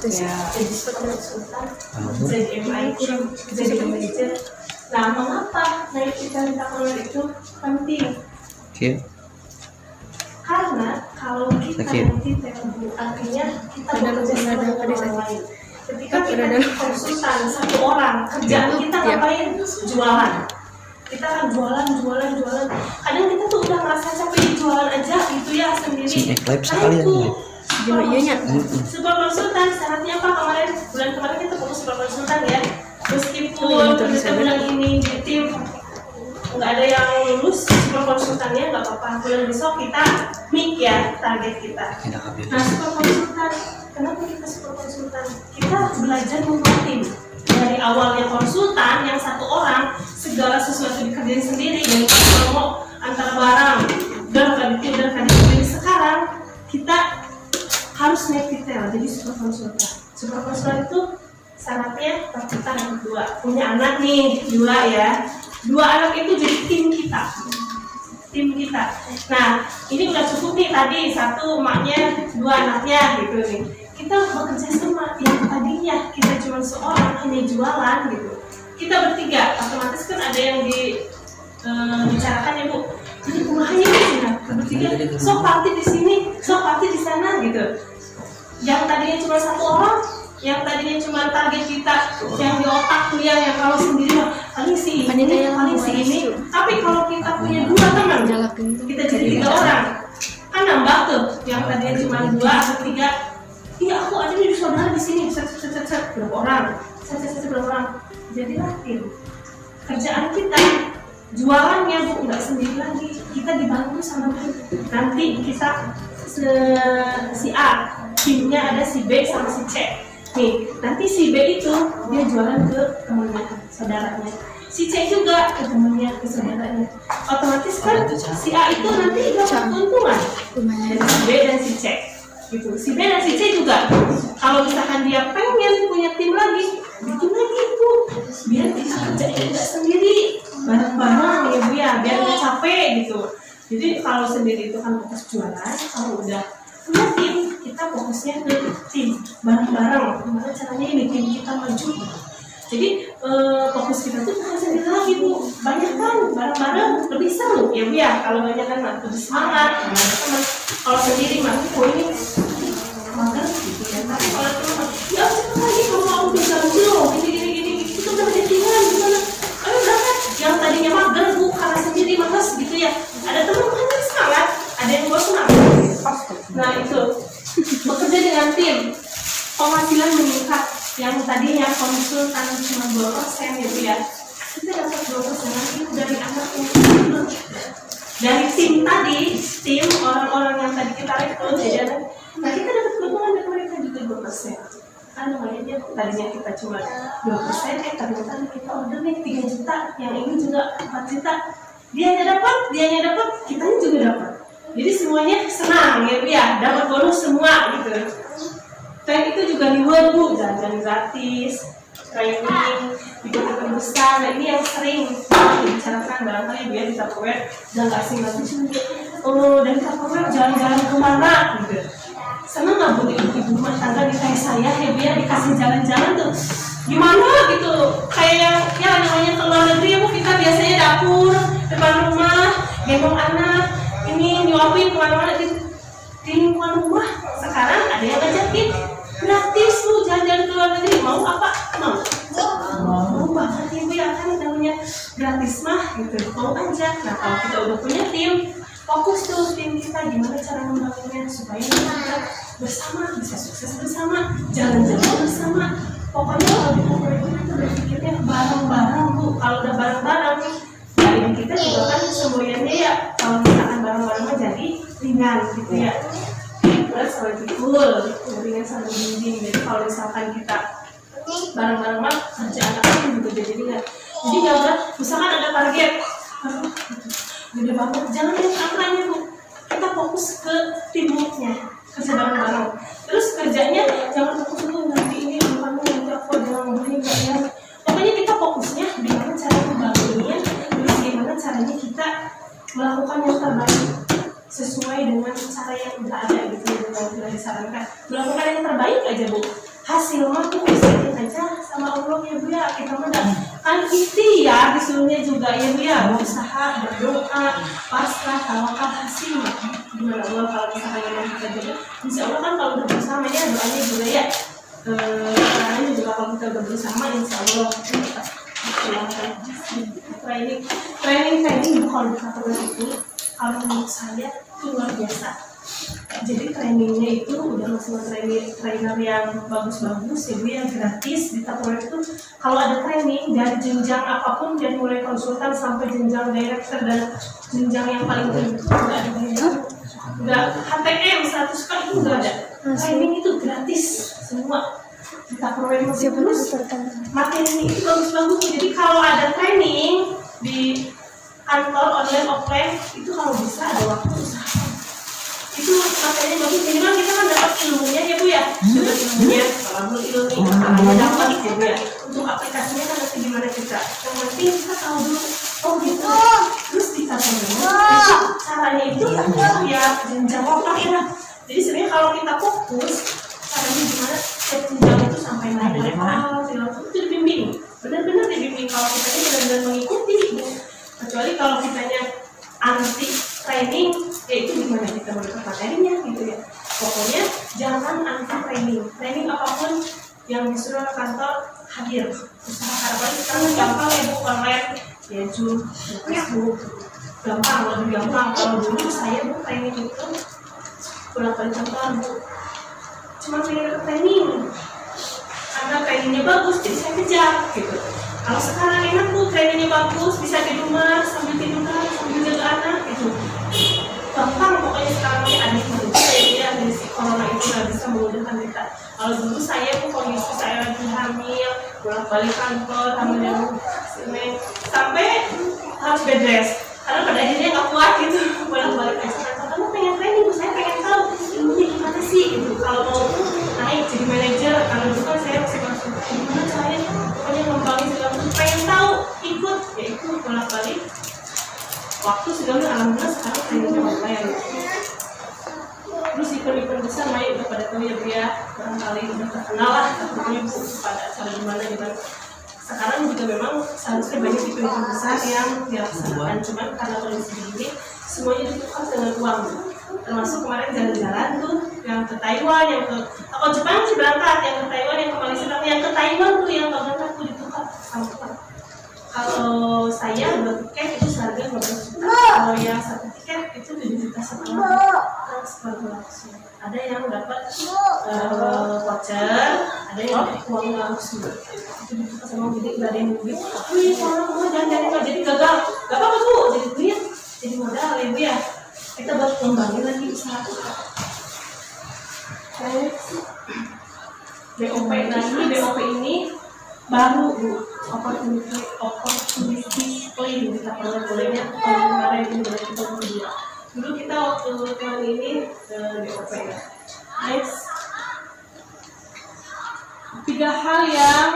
ya jadi konsultan, jadi MIT, jadi manajer. Nah, mengapa naik kita minta keluar itu penting? Karena kalau kita nanti tebu, artinya kita bekerja sama dengan orang lain. Ketika kita konsultan satu orang, kerjaan kita ngapain? Jualan. Kita kan jualan. Kadang kita tuh udah merasa capek di jualan aja gitu ya sendiri. Nah itu super konsultan syaratnya apa bulan kemarin kita fokus super konsultan ya. Meskipun kita bilang ini di tim nggak ada yang lulus super konsultannya nggak apa-apa. Bulan besok kita meet ya target kita. Nah super konsultan, kenapa kita super konsultan? Kita belajar membuat tim. Dari awalnya konsultan yang satu orang segala sesuatu dikerjain sendiri dan promo antar barang dan kadang sekarang kita harus naik detail jadi super konsultan. Super konsultan itu syaratnya kita yang kedua punya anak nih 2 ya. 2 anak itu jadi tim kita. Nah ini udah cukup nih tadi 1 emaknya 2 anaknya gitu nih. Kita bekerja sama yang tadinya kita cuma seorang hanya jualan gitu. Kita bertiga otomatis kan ada yang dibicarakan ya Bu. Jadi rumahnya bertiga, sok party di sini, sok party di sana gitu. Yang tadinya cuma 1 orang, yang tadinya cuma target kita yang di otak tuh yang kalau sendiri paling si ini. Tapi kalau kita punya 2 teman, kita jadi 3 orang, kan nambah tuh. Yang tadinya cuma 2 atau 3. Iya aku ada nih saudara di sini, berapa orang, berapa orang. Jadilah tim. Kerjaan kita jualannya Bu nggak sendiri lagi, kita dibantu sama tim. Nanti kita si A, timnya ada si B sama si C. Nih, nanti si B itu dia jualan ke temannya, saudaranya. Si C juga ke temannya, ke saudaranya. Otomatis kan si A itu nanti dapat keuntungan dari si B dan si C. Gitu. Si B dan si C juga kalau misalkan dia pengen punya tim lagi bikin lagi Bu biar kita kerjain nggak sendiri bareng-bareng ya Bu ya biar nggak capek gitu. Jadi kalau sendiri itu kan fokus jualan, kalau udah punya tim kita fokusnya ke tim bareng-bareng gimana caranya ini tim kita maju. Jadi fokus kita tuh bukan sendiri lagi Bu, banyak kan bareng-bareng lebih seru ya Bu ya. Kalau banyak kan lebih semangat teman-teman. Kalau sendiri mah ini mager gitu ya. Tapi kalau teman ya cepat lagi kalau mau bisa gini itu udah jadian gimana? Ayo berangkat. Yang tadinya mager Bu karena sendiri malas gitu ya. Ada teman kan semangat, ada yang bosan. Nah itu bekerja dengan tim, penghasilan meningkat. Yang tadinya konsultan cuma 2% ya Bu ya, kita dapat 2% lagi dari anaknya. Dari tim tadi, tim orang-orang yang tadi kita rekrut ya, nah kita dapat keuntungan dari mereka juga 2%. Kan lumayan ya, tadinya kita cuma 2%, ternyata kita order nih 3 juta, yang ini juga 4 juta. Dianya dapat, kitanya juga dapat. Jadi semuanya senang ya Bu ya, dapat bonus semua gitu. Selain itu juga reward Bu, jalan-jalan gratis, training, event besar. Nah ini yang sering dibicarakan barangkali biar di Tupperware jangan kasih gratis. Dan Tupperware jalan-jalan kemana gitu. Senang nggak Bu ibu rumah tangga kayak saya ya biar dikasih jalan-jalan tuh gimana gitu. Kayak ya namanya ke luar negeri ya Bu, kita biasanya dapur depan rumah, gendong anak, ini nyuapin kemana-mana di lingkungan rumah. Sekarang ada yang ngajakin gratis Bu jalan-jalan ke luar negeri, mau apa? Mau banget ya Bu ya, kan namanya gratis mah gitu, mau aja. Nah kalau kita udah punya tim, fokus tuh tim kita gimana cara membangunnya supaya kita bersama bisa sukses bersama, jalan-jalan bersama. Pokoknya kalau di corporate itu berpikirnya bareng-bareng Bu. Kalau udah bareng-bareng dari kita juga kan semuanya ya kalau misalkan bareng-bareng jadi ringan gitu ya. Plus sama pikul, ringan sama dinding. Jadi kalau misalkan kita bareng-bareng mah kerjaan apa juga jadi ringan. Jadi nggak berat. Misalkan ada target, gede banget. Jangan lihat angkanya Bu. Kita fokus ke teamworknya, kerja bareng-bareng. Terus kerjanya jangan fokus dulu nanti ini kamu nanti aku jangan begini nggak ya. Pokoknya kita fokusnya gimana cara membangunnya, terus gimana caranya kita melakukan yang terbaik sesuai dengan cara yang udah ada gitu yang sudah disarankan. Melakukan yang terbaik aja Bu. hasil mah tuh bisa aja sama Allah ya Bu ya. Kita mah kan ikhtiar disuruhnya juga ya Bu ya, berusaha, berdoa, pasrah, tawakal, hasil mah gimana Allah kalau misalkan memang kita juga insya Allah kan kalau udah bersama ya doanya juga ya caranya juga kalau kita udah bersama insya Allah kita training kalau di kantor itu kalau menurut saya itu luar biasa. Jadi trainingnya itu udah masalah trainer yang bagus-bagus ya Bu, yang gratis di Tupperware itu. Kalau ada training dari jenjang apapun, dari mulai konsultan sampai jenjang director dan jenjang yang paling tinggi itu nggak ada bayar, nggak HTM 100 kali itu nggak ada. Training itu gratis semua di Tupperware. Terus materinya itu bagus-bagus. Jadi kalau ada training di kantor online offline itu kalau bisa ada waktu usaha itu materinya bagus, minimal kita kan dapat ilmunya ya Bu ya, dapat ilmunya, kalau ilmu caranya dapat ya Bu ya. Untuk aplikasinya kan nanti gimana kita, yang penting kita tahu dulu, oh gitu, terus kita tahu caranya itu ya jenjang apa ya. Jadi sebenarnya kalau kita fokus caranya gimana, setiap jenjang itu sampai mana itu dibimbing, benar-benar dibimbing. Kalau kita ini benar-benar mengikuti, kecuali kalau kitanya anti training, ya itu gimana kita mendapat materinya gitu ya. Pokoknya jangan anti training apapun yang disuruh kantor hadir. Usaha apalagi sekarang gampang ya Bu, online ya Zoom, Facebook, gampang, lebih gampang. Kalau dulu saya Bu training itu bolak-balik kantor Bu, cuma pengen training karena trainingnya bagus jadi saya kejar gitu. Kalau sekarang enak Bu, trainingnya bagus, bisa di rumah sambil tiduran, sambil jaga anak gitu. Gampang pokoknya sekarang ini ada ya, dari si corona itu nggak bisa memudahkan kita. Kalau dulu saya tuh kondisi saya lagi hamil, bolak-balik kantor, hamil yang sampai harus bed rest. Karena pada akhirnya nggak kuat gitu, bolak-balik aja kantor. Kamu pengen training Bu, saya pengen tahu ilmunya gimana sih gitu. Kalau mau naik jadi manajer, kalau dulu kan saya masih masuk gimana caranya, pokoknya ngembangin segala macam, pengen tahu ikut, ya itu bolak-balik. Waktu sudah alhamdulillah sekarang trainingnya online. Terus event-event besar main udah pada tahu ya Bu ya, barangkali udah terkenal lah tentunya Bu pada acara gimana. Sekarang juga memang seharusnya banyak event-event besar yang dilaksanakan, cuman karena kondisi begini semuanya ditukar dengan uang. Termasuk kemarin jalan-jalan tuh yang ke Taiwan, yang ke Jepang sih berangkat, yang ke Taiwan, yang ke Malaysia, yang ke Taiwan tuh yang berangkat tuh ditukar sama. Kalau saya bertiket itu seharga 12 juta, kalau yang satu tiket itu 7 juta setengah transfer langsung. Ada yang dapat voucher, ada yang dapat uang langsung. Itu ditukar sama, jadi nggak ada yang duit. Wih, kalau jangan nggak jadi gagal, nggak apa-apa Bu, jadi duit, jadi modal ya Bu ya. Kita buat kembangin lagi usaha kita. BOP lagi, BOP ini baru Bu, opportunity plan kita bolehnya kemarin ini boleh kita berdua. Dulu kita waktu tahun ini BOP ya. Next, 3 hal yang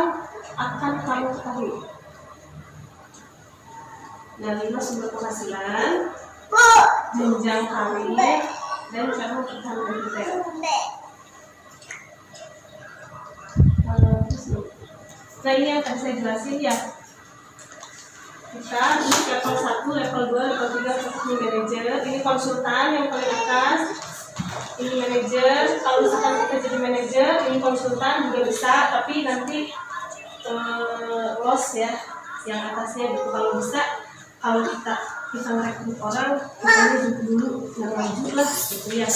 akan kamu ketahui. Yang 5 sumber penghasilan, jenjang karir, dan kamu pertahanan detail. Nah ini yang akan saya jelasin ya. Kita ini level 1, level 2, level 3 ini manajer, ini konsultan yang paling atas, ini manajer. Kalau misalkan kita jadi manajer, ini konsultan juga bisa, tapi nanti loss ya, yang atasnya gitu. Kalau bisa, kalau kita merekrut orang, kita dulu yang maju lah gitu ya.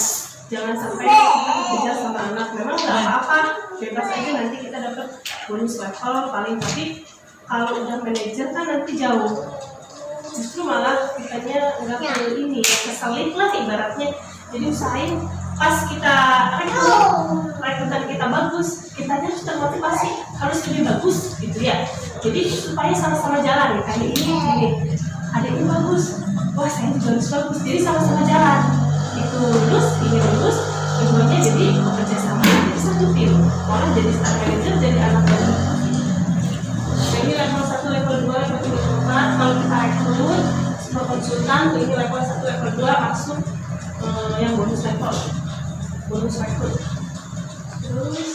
Jangan sampai kita kejar sama anak. Memang nggak apa-apa, bebas aja, nanti kita dapat bonus level paling. Tapi kalau udah manajer kan nanti jauh, justru malah kitanya nggak perlu ini ya, keselip lah ibaratnya. Jadi usahain pas kita rekrutan kita bagus, kitanya harus termotivasi, harus lebih bagus gitu ya. Jadi supaya sama-sama jalan ya, kayak ini ada ini bagus, wah saya juga harus bagus, jadi sama-sama jalan itu. Terus ini bagus, keduanya jadi bekerja sama, jadi satu tim, orang jadi staff manager, jadi anak baru. Ini level 1, level 2, level 3, level 4. Kalau kita rekrut semua konsultan, ini level 1, level 2 masuk yang bonus level, bonus rekrut. Terus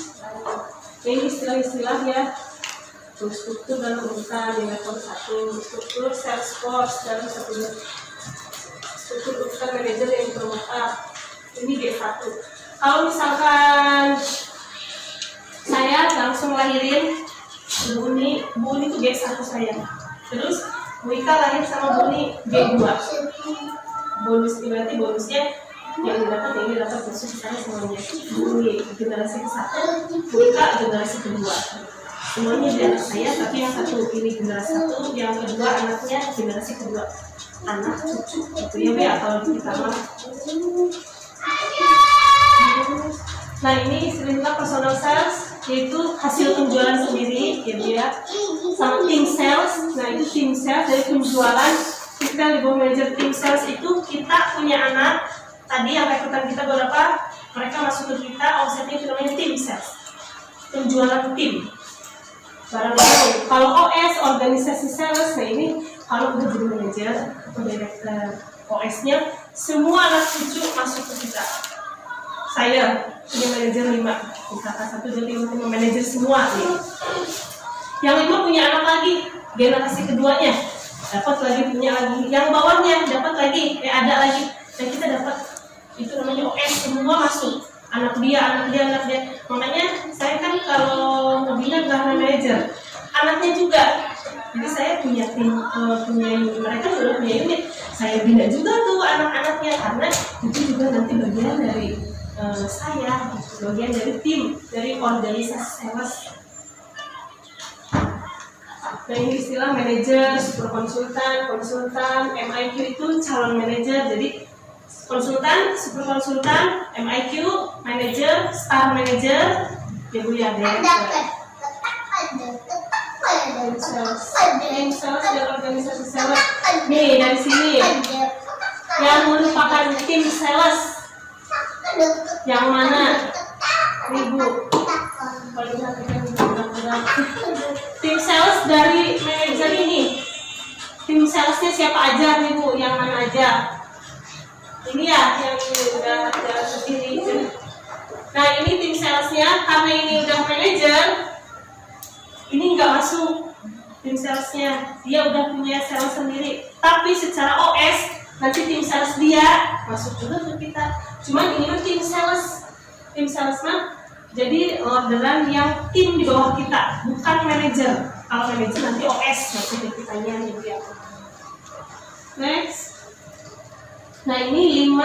Ini istilah-istilah ya, struktur dalam urutan di level 1, struktur sales force dalam satu, struktur urutan manajer yang bermakna. Ini D1. Kalau misalkan saya langsung lahirin Bu Uni itu G1 saya. Terus Bu Ika lahir sama Bu Uni G2. Bonus berarti bonusnya yang didapat ini dapat khusus saya semuanya. Bu Uni generasi ke-1, Bu Ika generasi kedua. Semuanya di anak saya, tapi yang satu ini generasi 1, yang kedua anaknya generasi kedua. Anak cucu gitu ya, Bu, kalau kita mah. Nah, ini istilah personal sales, yaitu hasil penjualan sendiri ya, Bu ya. Sama tim sales. Nah, itu tim sales dari penjualan. Kita di bawah manajer tim sales itu kita punya anak. Tadi yang rekrutan kita berapa? Mereka masuk ke kita, omsetnya itu namanya tim sales. Penjualan tim. Barang-barang. Kalau OS, organisasi sales, nah ini kalau udah jadi manajer atau director OS-nya, semua anak cucu masuk ke kita. Saya punya manajer 5, misalkan 1, 2, 3, manajer semua nih. Yang 5 punya anak lagi, generasi keduanya dapat lagi, punya lagi, yang bawahnya dapat lagi, ada lagi, dan kita dapat itu namanya OS, semua masuk, anak dia. Makanya saya kan kalau mobilnya nggak manajer, anaknya juga. Jadi saya punya tim, mereka sudah punya unit, saya bina juga tuh anak-anaknya, karena itu juga nanti bagian dari saya, bagian dari tim, dari organisasi sales. Nah, ini istilah manajer, super konsultan, MIQ itu calon manajer. Jadi konsultan, super konsultan, MIQ, manajer, star manajer, ya Bu ya, tim sales dan organisasi sales. Nih dari sini yang merupakan tim sales yang mana? Nih Bu, tim sales dari manajer ini, tim salesnya siapa aja nih Bu? Yang mana aja? Ini ya, yang ini udah berdiri. Nah, ini tim salesnya, karena ini udah manajer, ini nggak masuk tim salesnya, dia udah punya sales sendiri. Tapi secara OS nanti tim sales dia masuk juga ke kita. Cuman ini mah tim sales mah jadi orderan yang tim di bawah kita, bukan manajer. Kalau manajer nanti OS masuk ke kitanya nih ya. Next. Nah, ini 5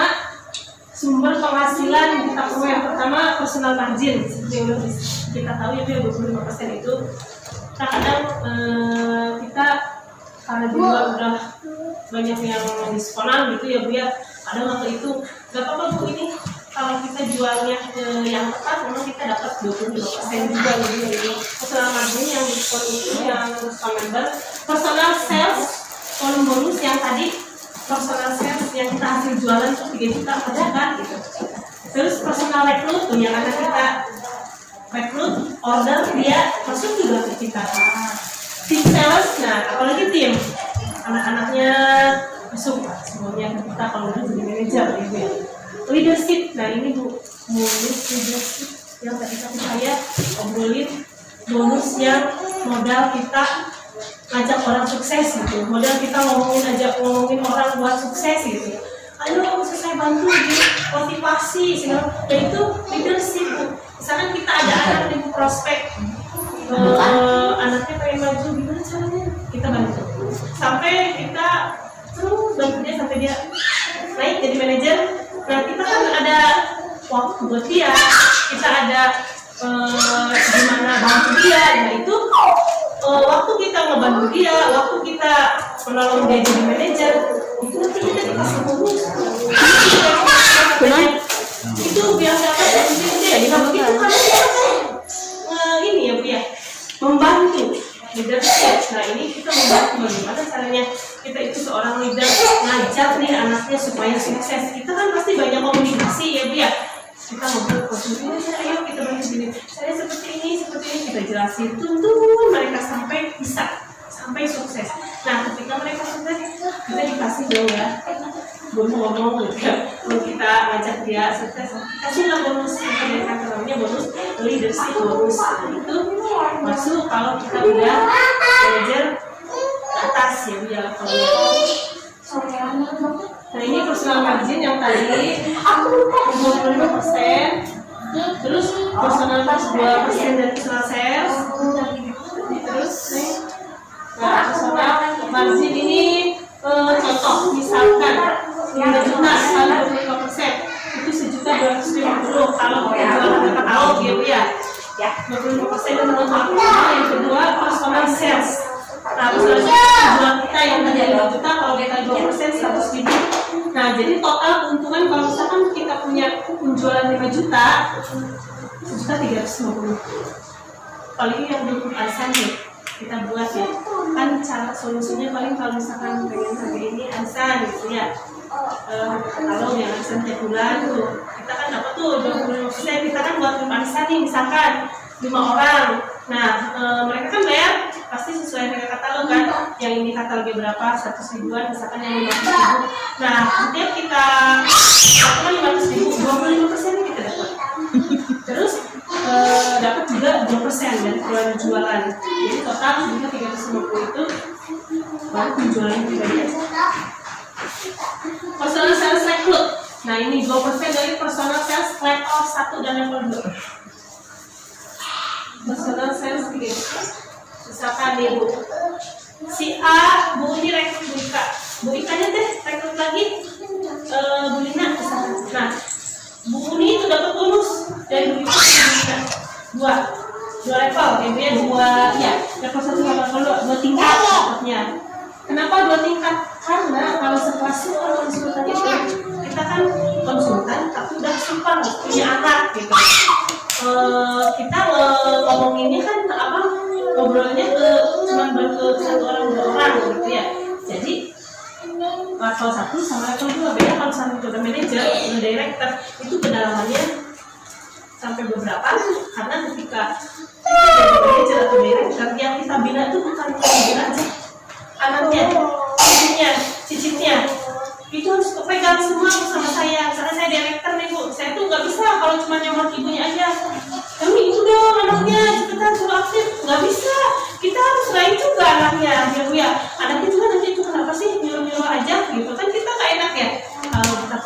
sumber penghasilan kita punya. Yang pertama personal margin, seperti yang udah kita tahu itu 25% itu. Kadang kita karena juga udah banyak yang diskonan gitu ya Bu ya, kadang waktu itu gak apa-apa Bu, ini kalau kita jualnya ke yang tepat memang kita dapat 25% juga gitu. Jadi personal margin yang diskon itu, yang diskon member, personal sales, kolom bonus yang tadi personal sales yang kita hasil jualan itu 3 juta per kan gitu. Terus personal recruit tuh yang ada kita rekrut order dia masuk juga ke kita. Tim sales, nah apalagi tim anak-anaknya masuk semuanya ke kita kalau udah jadi manajer gitu ya. Leadership, nah ini Bu, bonus leadership yang tadi saya obrolin, bonus yang modal kita ngajak orang sukses gitu, modal kita ngomongin orang buat sukses gitu. Ayo saya bantu di motivasi segala, dan itu leadership Bu. Misalkan kita ada anak di prospek, anaknya pengen maju, gimana caranya? Kita bantu sampai kita terus bantu dia sampai dia naik jadi manajer. Nah, kita kan ada waktu buat dia, kita ada gimana bantu dia. Nah itu waktu kita ngebantu dia, waktu kita menolong dia jadi manajer, itu nanti kita dikasih bonus. Itu biasanya dia kita begitu karena dia ini ya Bu ya, membantu leadership. Nah ini kita membantu bagaimana caranya kita itu seorang leader ngajak nih anaknya supaya sukses. Kita kan pasti banyak komunikasi ya Bu ya, kita ngobrol konsultasi, ayo kita bantu gini, saya seperti ini kita jelasin, tuntun mereka sampai bisa, sampai sukses. Nah ketika mereka sukses kita dikasih dong ya, bonus ngomong gitu ya, kalau kita ngajak dia sukses kasihlah bonus, mereka namanya bonus leadership bonus. Nah, itu masuk kalau kita udah manajer atas ya Bu ya. Nah ini personal margin yang tadi 25%, terus personal margin 2% dari personal sales, terus nah personal margin ini contoh misalkan 5 juta kali 25% itu 1.250.000 kalau kita jualan ke katalog ya Bu ya. 25% itu untuk yang kedua personal sales. Nah, personal jual kita yang tadi 5 juta kalau kita 2% 100.000. Nah, jadi total keuntungan kalau misalkan kita punya penjualan 5 juta 1.350.000. Paling yang belum arisan nih kita buat ya. Kan cara solusinya paling kalau misalkan pengen harga ini arisan gitu ya. Kalau yang arisan tiap bulan tuh kita kan dapat tuh 25%, kita kan buat arisan nih misalkan 5 orang. Nah, mereka kan bayar pasti sesuai dengan katalog kan. Yang ini katalognya berapa, 100.000-an, misalkan yang 500.000. Nah, setiap kita dapat 500.000, 25% kita dapat. Terus dapat juga 2% dari keluar jualan. Jadi total juga 350 itu baru penjualan pribadi. Personal sales recruit. Nah, ini 2% dari personal sales level 1 dan level 2. Personal sales gitu. Misalkan nih Bu, si A, Bu ini rekrut Bu Ika, Bu Ikanya deh rekrut lagi Bu Lina misalkan. Nah, Bu Uni itu dapat bonus dari Bu Ika dua level, ya level 1 sama level 2 tingkat dapatnya. Kenapa 2 tingkat? Karena kalau sekelas konsultan itu kita kan konsultan tapi udah simpan punya anak gitu. Kita ngomonginnya kan ngobrolnya cuma ke satu orang 2 orang gitu ya. Jadi level 1 sama level 2 beda. Kalau sampai udah manajer, udah director itu kedalamannya sampai beberapa, karena ketika kita jadi manajer atau director yang kita bina itu bukan manajer aja, anaknya, cicitnya itu harus kepegang semua sama saya. Misalnya saya director nih Bu, saya tuh nggak bisa kalau cuma nyomot ibunya aja. Kami itu dong anaknya cepetan suruh aktif, nggak bisa. Kita harus lain juga anaknya, ya Bu ya. Anaknya juga nanti itu kenapa sih nyuruh aja gitu kan, kita nggak enak ya.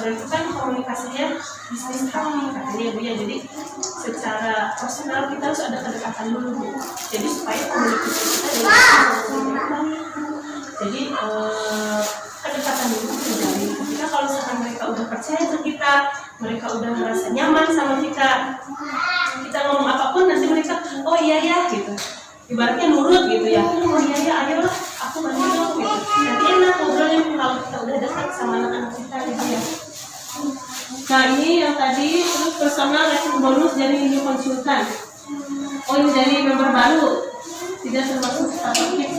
Kalau kita kan komunikasinya bisnis kami katanya Bu ya. Jadi secara personal kita harus ada kedekatan dulu Bu. Jadi supaya komunikasi kita dengan jadi kedekatan dulu terjadi. Kita kalau misalkan mereka udah percaya ke kita, mereka udah merasa nyaman sama kita ngomong apapun nanti mereka oh iya ya gitu, ibaratnya nurut gitu ya. Oh iya ya, ayolah aku bantu dong gitu. Nanti enak ngobrolnya kalau kita udah dekat sama anak-anak kita gitu ya. Nah ini yang tadi terus personal rekrut bonus dari new konsultan. Oh ini dari member baru, tidak termasuk starter kit.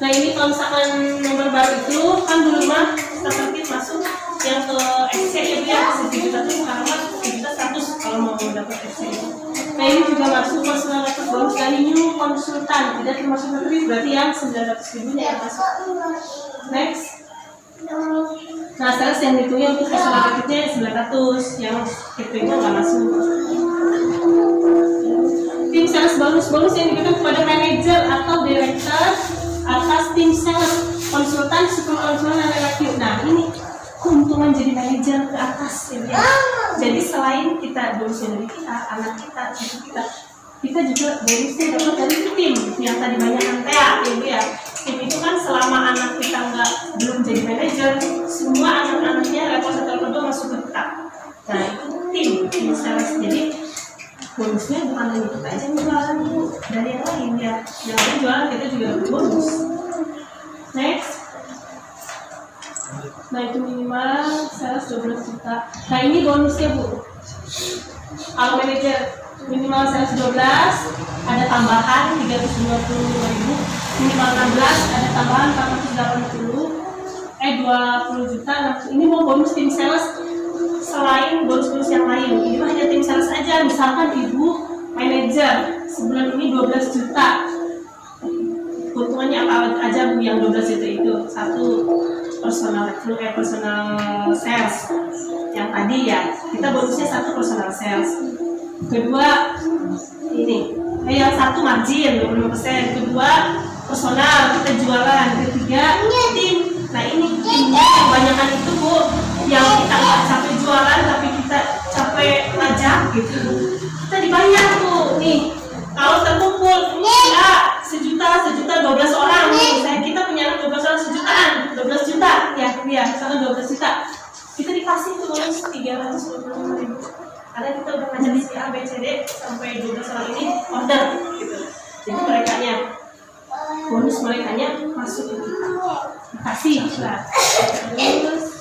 Nah ini kalau misalkan member baru itu kan dulu mah starter kit masuk yang ke XC itu ya, 1 juta tuh sekarang mah 1.100.000 kalau mau dapat XC itu. Nah ini juga masuk personal rekrut bonus dari new konsultan, tidak termasuk menteri, berarti yang 900.000 nya yang masuk. Next. Nah sales yang dihitungnya untuk personal rekrutnya 900, yang hitungnya nggak masuk. Tim sales bonus yang diberikan kepada manajer atau direktur atas tim sales, konsultan, super konsultan, dan rekrut. Nah ini keuntungan jadi manajer ke atas ya. Jadi selain kita bonusnya dari kita, anak kita, cucu kita juga bonusnya dapat dari tim yang tadi banyak antea ya. Tim itu kan selama anak kita belum jadi manajer, semua anak-anaknya level 1 level 2 masuk ke kita. Nah itu tim sales. Jadi bonusnya bukan hanya kita aja yang jualan Bu, dari yang lain ya. Yang lain jualan kita juga dapat bonus. Next. Nah itu minimal sales 12 juta. Nah ini bonusnya Bu. Kalau manajer minimal sales 12, ada tambahan 325.000, minimal 16 ada tambahan 20 juta. Nah, ini mau bonus tim sales selain bonus-bonus yang lain. Ini hanya tim sales aja. Misalkan Ibu manajer sebulan ini 12 juta. Keuntungannya apa aja Bu yang 12 juta itu? Satu, personal sales yang tadi ya, kita bonusnya 1 personal sales. kedua ini, yang satu margin 25%, kedua personal kita jualan, ketiga tim. Nah ini timnya yang banyakan itu Bu, yang kita nggak capek jualan tapi kita capek ngajak gitu, kita dibayar tuh nih. Kalau terkumpul ya sejuta 12 orang nih, saya kita punya anak 12 orang sejutaan, 12 juta ya misalkan 12 juta, kita dikasih tuh bonus 325.000 karena kita udah ngajak si A, B, C, D sampai 12 orang ini order gitu. Jadi merekanya bonus merekanya masuk ke kita, dikasih lah. Terus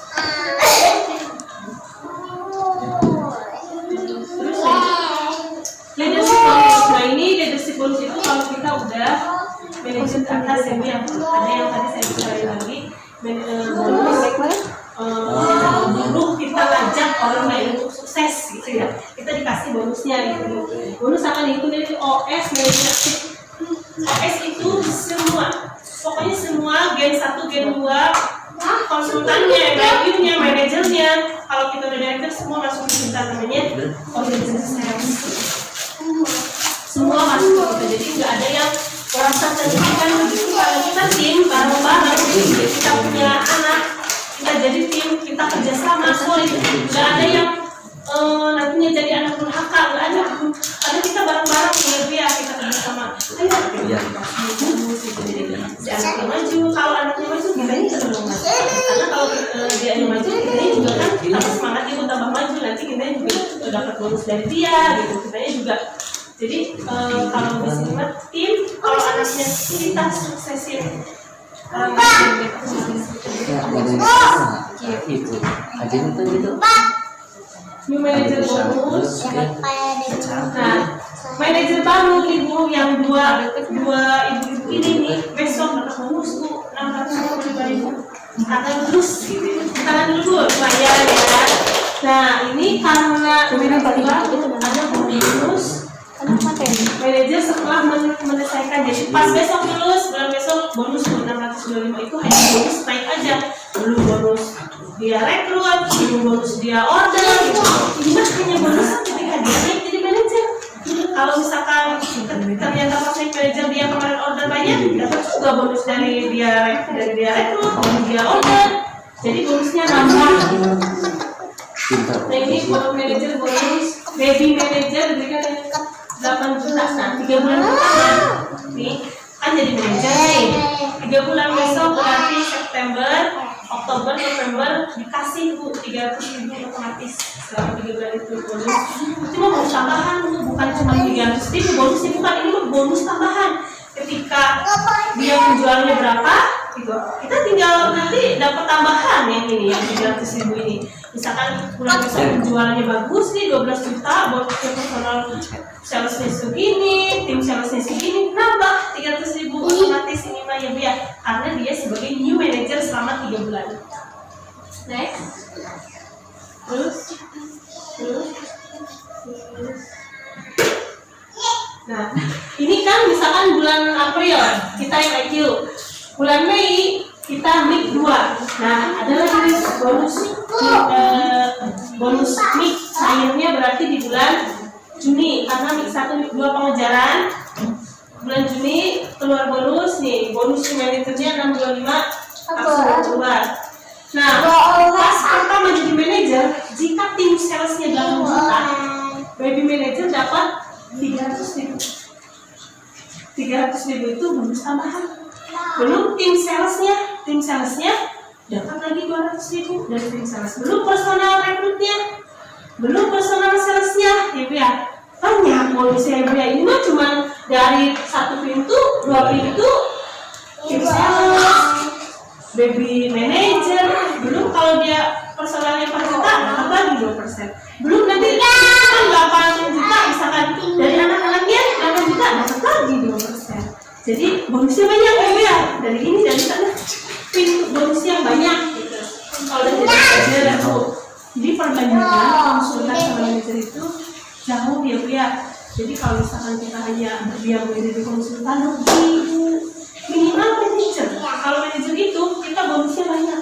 leadership bonus. Nah ini leadership bonus itu kalau kita udah manajer atas yang ada yang tadi saya bicarain lagi bonus dulu kita ngajak orang lain untuk sukses gitu ya, kita dikasih bonusnya gitu. Bonus akan dihitung dari OS manajership. OS itu semua, pokoknya semua gen 1, gen 2, konsultannya, reviewnya, manajernya. Kalau kita udah director semua masuk ke kita, namanya organisasi sales. Semua masuk ke kita, jadi nggak ada yang merasa tertekan begitu. Kalau kita tim bareng-bareng, kita punya anak, kita jadi tim, kita kerjasama solid, nggak ada yang nantinya jadi anak durhaka, nggak ada. Karena kita bareng-bareng ya, kita kerjasama. Ayo, si anaknya maju, kalau anaknya maju kita ini juga maju. Karena kalau dia yang maju, kita juga kan tambah semangat ibu tambah maju, nanti kita juga dapat bonus dari dia gitu. Kita juga. Jadi kalau di sini tim, kalau anaknya kita suksesin. Itu aja itu New manager bonus. Nah, manajer baru ibu yang dua ibu ini nih besok dapat bonus tuh 625.000 akan terus gitu. Kita dulu bayar ya. Nah ini karena ada bonus manajer setelah menyelesaikan, jadi pas besok lulus, bulan besok bonus 625 itu hanya bonus naik aja, belum bonus dia rekrut, belum bonus dia order gitu. Ini hanya bonus ketika dia naik jadi manajer. Kalau misalkan ternyata pas naik manajer dia kemarin order banyak, dapat juga bonus dari dia rekrut, bonus dia order, jadi bonusnya nambah. Nah ini bonus manajer, bonus baby manajer diberikan 8 juta. Nah 3 bulan pertama nih kan jadi manajer nih, 3 bulan besok berarti September, Oktober, November dikasih Bu 300.000 otomatis selama 3 bulan itu bonus. Cuma bonus tambahan Bu, bukan cuma 300.000 bonusnya, bukan, ini bonus tambahan. Ketika dia penjualannya berapa gitu, kita tinggal nanti dapat tambahan yang ini yang 300.000 ini. Misalkan bulan besok penjualannya bagus nih 12 juta, bonusnya personal salesnya segini, tim salesnya segini, nambah 300.000 otomatis ini mah ya Bu ya, karena dia sebagai new manager selama 3 bulan. Next, terus. Nah, ini kan misalkan bulan April kita yang IQ, bulan Mei kita MIC 2. Nah, ada lagi bonus MIC sayangnya berarti di bulan Juni, karena MIC 1, MIC 2 pengejaran. Bulan Juni keluar bonus nih, bonus manajernya 625 langsung keluar. Nah, pas pertama jadi manajer, jika tim salesnya 8 juta, baby manager dapat 300.000 itu bonus tambahan. Belum tim salesnya dapat lagi 200.000 dari tim sales. Belum personal rekrutnya, belum personal salesnya, ya Bu ya. Banyak bonusnya Bu ya. Ini mah cuma dari 1 pintu, 2 pintu tim sales, baby manager. Belum kalau dia personalnya per juta dapat lagi 2%. Belum nanti kan 8 juta misalkan dari anak-anaknya 8 juta dapat lagi 2%. Jadi bonusnya banyak ya Bu ya. Dari ini dari sana bonusnya banyak gitu. Kalau udah jadi manajer ya Bu. Jadi perbandingan konsultan sama manajer itu jauh ya Bu ya. Jadi kalau misalkan kita hanya berdiam menjadi konsultan rugi minimal manajer. Kalau manajer itu kita bonusnya banyak.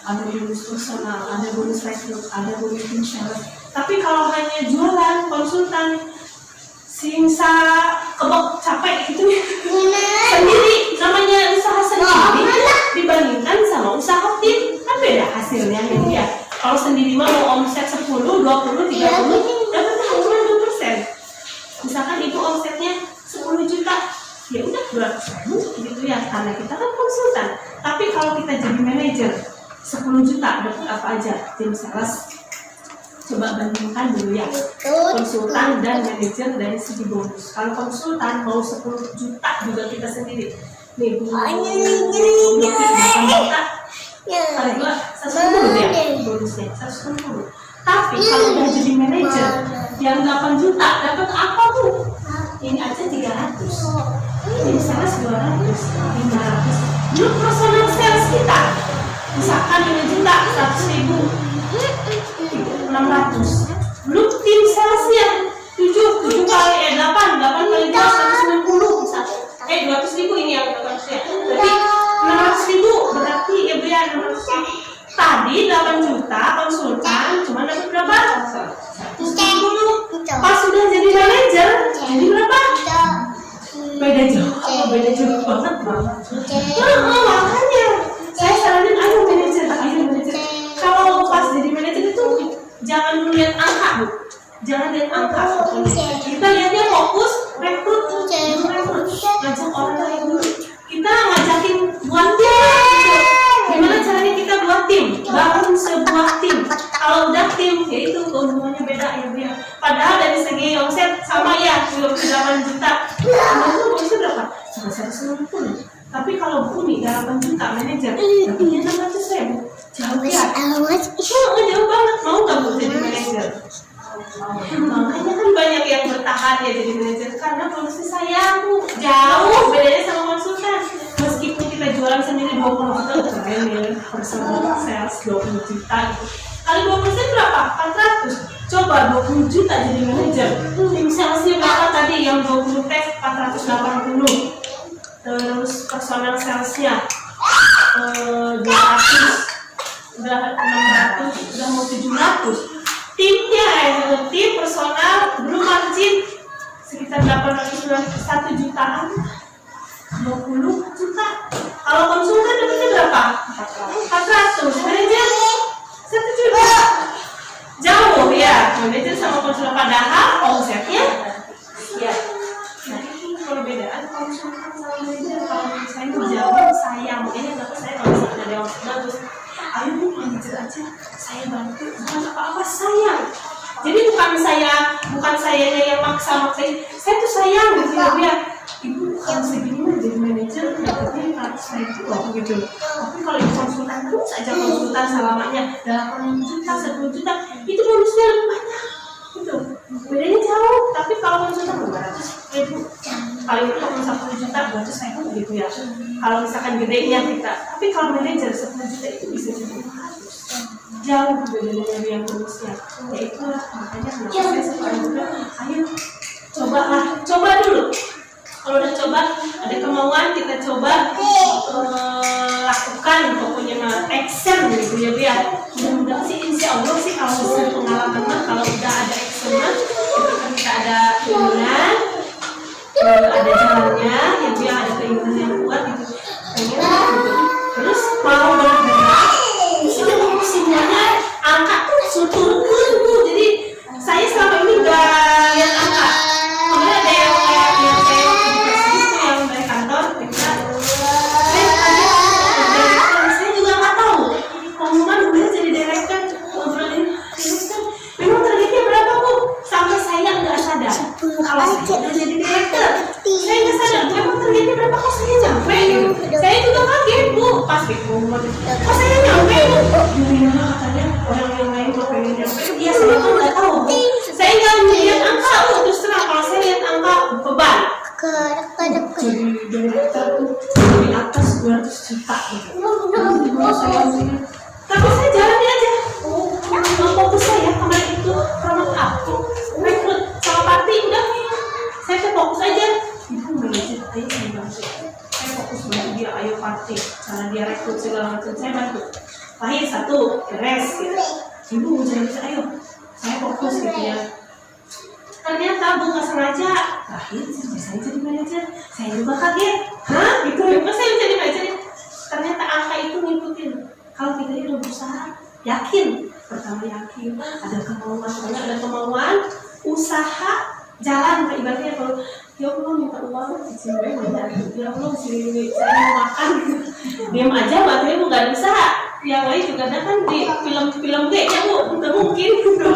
Ada bonus personal, ada bonus rekrut, ada bonus tim sales. Tapi kalau hanya jualan konsultan singsa kebok capek gitu ya. Sendiri, namanya usaha sendiri dibandingkan sama usaha tim kan beda hasilnya ya dia. Kalau sendiri mah mau omset 10, 20, 30 dapat cuma 2%. Misalkan ibu omsetnya 10 juta, ya udah 200.000 gitu ya, karena kita kan konsultan. Tapi kalau kita jadi manajer 10 juta dapat apa aja tim sales? Coba bandingkan dulu ya, konsultan dan manajer dari segi bonus. Kalau konsultan mau 10 juta juga kita sendiri nih, juta kali 2, 110 ya bonusnya, 110. Tapi kalau udah jadi manajer yang 8 juta dapat apa Bu? Ini aja 300, tim sales 200, 500. Belum personal sales kita, misalkan 5 juta 100.000, 600. Belum tim salesnya 7 kali 8 kali 2 190 misalkan. 200.000 ini yang 200 ya. Berarti 600.000 berarti ya Bu ya 600.000. Tadi 8 juta konsultan cuma dapat berapa? 110. Pas sudah jadi manajer jadi berapa? Beda jauh banget. Makanya saya saranin ayo manajer. Kalau pas jadi manajer itu jangan melihat angka Bu, jangan lihat angka. Kita lihatnya fokus rekrut, ngajak orang lain dulu. Kita ngajakin buat tim. Gimana caranya kita buat tim? Bangun sebuah tim. Kalau udah tim, ya itu keuntungannya beda ya Bu ya. Padahal dari segi omset sama ya, 28 juta. Itu omset berapa? Cuma 190. Tapi kalau Bu nih 8 juta manajer, dapatnya 600.000. Jauh ya? Jauh banget. Mau nggak Bu jadi manajer? Makanya kan banyak yang bertahan ya jadi manajer karena bonusnya sayang Bu. Jauh bedanya sama konsultan. Meskipun kita jualan sendiri 20 juta, keren ya, personal sales 20 juta gitu. Kali 20% berapa? 400. Coba 20 juta jadi manajer. Tim salesnya berapa tadi? Yang 20 tes 480. Terus personal salesnya 200, udah 600, udah mau 700. Timnya, tim personal belum margin sekitar 800, 1 jutaan, 20 juta. Kalau konsultan dapatnya berapa? 400. Manajer 1 juta. Jauh ya, manajer sama konsultan padahal omsetnya ya. Nah ini perbedaan konsultan sama manajer. Kalau saya itu jauh sayang, makanya kenapa saya kalau misalnya ada omset bagus, ayo Bu manajer aja, saya bantu, bukan apa-apa sayang. Jadi bukan sayanya yang maksa-maksain, saya tuh sayang gitu ya Bu ya. Ibu kalau segini mah jadi manajer dapatnya 100.000 gitu. Tapi kalau ibu konsultan terus aja konsultan selamanya 8 juta, 10 juta, itu bonusnya lebih banyak gitu. Bedanya jauh. Tapi kalau konsultan 200.000, paling itu 10 juta 200.000 gitu ya. Kalau misalkan gedenya kita, tapi kalau manajer 10 juta itu bisa jadi 500. Jauh bedanya dari yang bonusnya. Ya itulah makanya kenapa saya suka juga. Ayo coba dulu. Kalau udah coba, ada kemauan kita coba lakukan pokoknya action gitu ya Bu ya. Mudah-mudahan sih insya Allah sih kalau misalnya pengalaman mah kalau udah ada action mah kita ada keinginan, ada jalannya ya Bu ya, ada keinginan yang kuat gitu. Pengen gitu. Terus mau benar-benar itu semuanya angka tuh turun Bu. Jadi saya selama ini nggak lihat angka. Kemudian ada yang kalau saya udah jadi direktur, saya nggak sadar memang targetnya berapa, kok saya nyampe gitu. Saya juga kaget Bu, pas pengumuman kok saya nyampe Bu. Gimana katanya orang yang lain kok pengen nyampe, ya saya tuh nggak tahu Bu. Saya nggak melihat angka Bu, terus terang kalau saya lihat angka beban. Jadi direktur tuh di atas 200 juta gitu. Tapi saya jalani aja. Fokus saya kemarin itu promote aku, rekrut sama party udah. Saya fokus aja. Ibu manajer ayo saya bantu. Saya fokus bantu dia, ayo party. Cara dia rekrut segala macam saya bantu. Lahir 1 beres gitu. Ibu mau jadi ayo. Saya fokus gitu ya. Ternyata Bu nggak sengaja lahir saya jadi manajer. Saya juga kaget, hah gitu, kok saya jadi manajer? Ternyata angka itu ngikutin. Kalau kita ini udah berusaha, yakin, pertama yakin, ada kemauan, karena ada kemauan, usaha, jalan. Ibaratnya kalau ya Allah minta uang, sini banyak, ya Allah sini saya mau makan, diam aja, waktu itu nggak ada usaha. Yang lain juga ada kan di film-film kayaknya Bu, nggak mungkin gitu.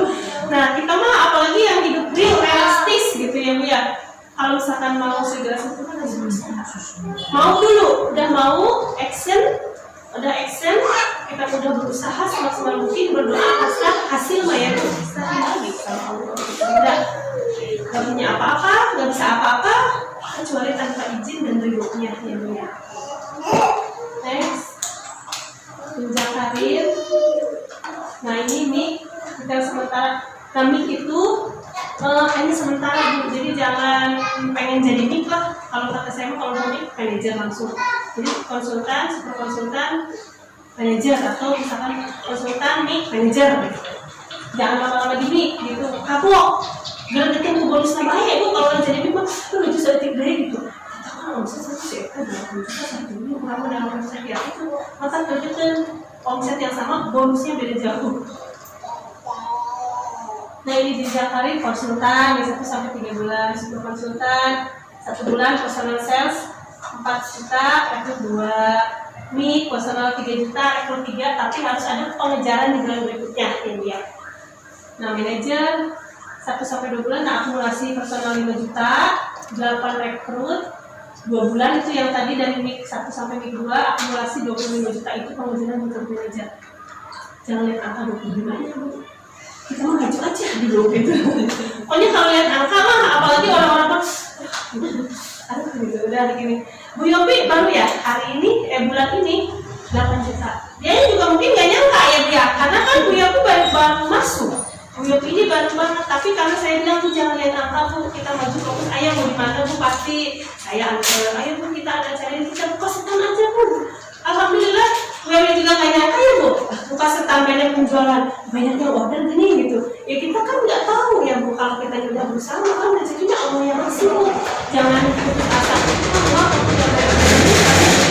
Nah kita mah apalagi yang hidup real, realistis gitu ya Bu ya. Kalau misalkan mau segera sesuatu kan harus berusaha. Mau dulu, udah mau action, udah action, kita udah berusaha semaksimal mungkin, berdoa hasil mah ya bisa lagi sama Allah. Nggak punya apa-apa, nggak bisa apa-apa kecuali tanpa izin dan ridhonya ya Bu ya. Next, jenjang karir. Nah ini nih kita sementara kami itu ini sementara Bu, jadi jangan pengen jadi mik lah. Kalau kata saya kalau mau mik manajer langsung. Jadi konsultan, super konsultan, manajer atau misalkan konsultan mik manajer. Jangan lama-lama di mik gitu. Kapok. Biar ketemu bonus namanya Bu kalau jadi mik mah lu bisa tinggal gitu. Kalau omset satu juta, 20 juta satu minggu, kamu dalam omset ya itu masa kerjakan omset yang sama bonusnya beda jauh. Nah ini jenjang karir konsultan di 1 sampai 3 bulan, super konsultan 1 bulan, personal sales 4 juta, rekrut 2, mik personal 3 juta, rekrut 3, tapi harus ada pengejaran di bulan berikutnya ya dia. Nah manajer 1 sampai 2 bulan, nah akumulasi personal 5 juta, 8 rekrut 2 bulan itu yang tadi dari mik 1 sampai mik 2, akumulasi 25 juta itu pengejaran untuk manajer. Jangan lihat angka 25 nya Bu. Kita mau maju aja dulu gitu. Pokoknya kalau lihat angka mah, apalagi orang-orang mah, aduh gitu udah gini. Bu Yopi baru ya hari ini, bulan ini 8 juta. Dia juga mungkin nggak nyangka ya dia, karena kan Bu Yopi baru masuk. Bu Yopi ini baru banget, tapi karena saya bilang tuh jangan lihat angka Bu, kita maju fokus. Ayah mau di mana Bu, pasti saya antar. Ayo Bu kita ada cari, kita buka setan aja Bu. Alhamdulillah Bu Yopi juga nggak nyangka ya Bu, buka setan banyak penjualan, banyaknya order gini gitu. Ya kita kan nggak tahu ya Bu, kalau kita udah berusaha kan rezekinya Allah yang ngasih Bu. Jangan putus asa. Allah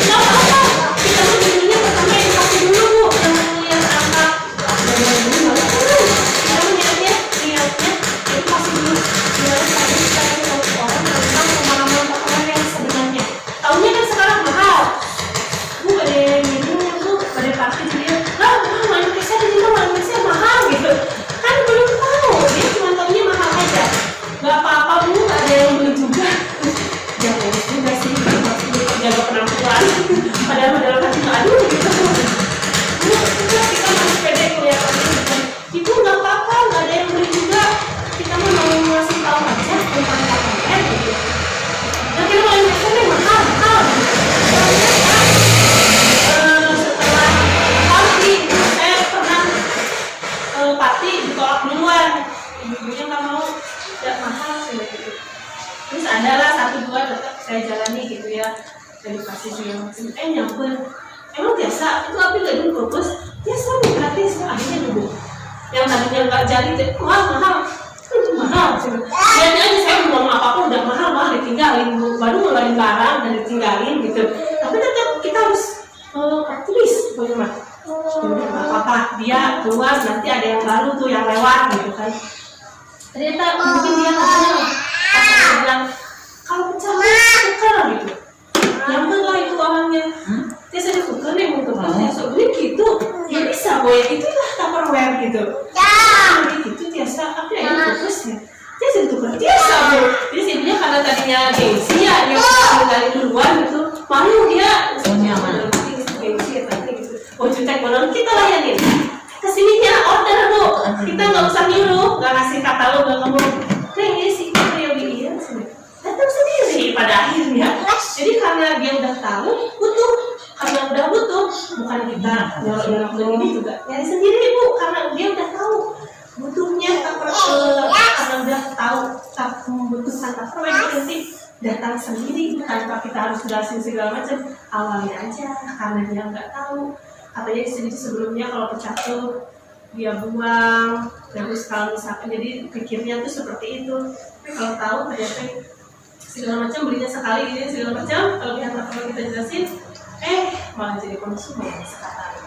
nggak apa-apa. Kita mau dirinya pertama yang kasih dulu Bu, jangan lihat angka. Kita niatnya itu kasih dulu. Biar kita kasih orang tentang pemahaman yang sebenarnya. Tahunya kan sekarang mahal. Bu ada minumnya Bu, ada party dia. Lah, manusia mahal gitu. Kan belum tahu, dia cuma tahunya mahal aja. Gak apa-apa Bu, ada yang beli juga. Jangan juga sih, jaga penampilan. Padahal dalam hati aduh gitu. Bu, kita masih pede kelihatannya gitu. Ibu gak apa-apa, gak ada yang beli juga. Kita mau ngasih tahu aja tentang KPR gitu. Dan kita mau investasi mahal. Setelah party, saya pernah party ditolak duluan. Ibunya nggak mau, tidak mahal gitu. Terus adalah 1-2 tetap saya jalani gitu ya, edukasi segala macam. Nyamper, emang biasa itu api nggak dulu fokus, biasa nih gratis akhirnya dulu. Yang tadinya nggak jadi mahal. Itu mahal sih. Lihat aja saya mau apapun udah mahal ditinggalin, baru ngeluarin barang dan ditinggalin gitu. Tapi tetap kita harus aktivis pokoknya mah. Jadi nggak apa-apa, dia keluar nanti ada yang baru tuh yang lewat gitu kan. Ternyata mungkin dia katanya pas saya bilang kalau pecah tukar gitu. Nyaman lah itu orangnya. Dia saya tukar nih mau tukar, saya beli gitu. Ya bisa boy, itulah Tupperware gitu. Gitu biasa, tapi ada fokus ya. Dia jadi tukar biasa Bu. Jadi sebenarnya karena tadinya gengsi ya, dia tinggalin duluan gitu. Malu dia nyaman. Gengsi ya tadi gitu. Oh jutek bonon kita layanin. Kesininya order Bu. Kita nggak usah nyuruh, nggak ngasih katalog, nggak ngomong. Neng ini sih kita yang bikin sini. Datang sendiri pada akhirnya. Jadi karena dia udah tahu butuh, karena udah butuh, bukan kita nyolok ini juga. Nyari sendiri Bu, karena dia udah tahu butuhnya karena udah tahu membutuhkan Tupperware nanti datang sendiri tanpa kita harus jelasin segala macam. Awalnya aja karena dia nggak tahu. Katanya sendiri sebelumnya kalau pecah tuh dia buang. Terus kalau misalkan jadi pikirnya tuh seperti itu, tapi kalau tahu ternyata segala macam belinya sekali ini segala macam, kalau pihak kalau kita jelasin malah jadi konsumen sekarang.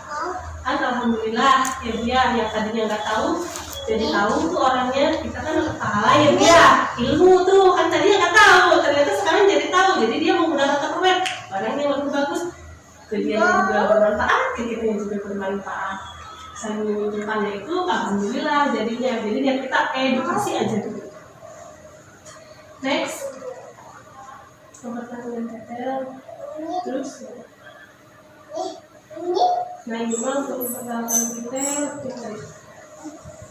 Kan alhamdulillah ya dia yang tadinya nggak tahu jadi tahu tuh orangnya. Kita kan pahala ya dia ilmu tuh kan tadinya nggak tahu ternyata sekarang jadi tahu, jadi dia menggunakan Tupperware barang yang lebih bagus ke dia juga bermanfaat, ke kita juga bermanfaat. Saya menunjukkannya itu alhamdulillah jadinya, jadi dia kita edukasi aja dulu. Next pertanyaan detail terus nah ini mah untuk pertanyaan detail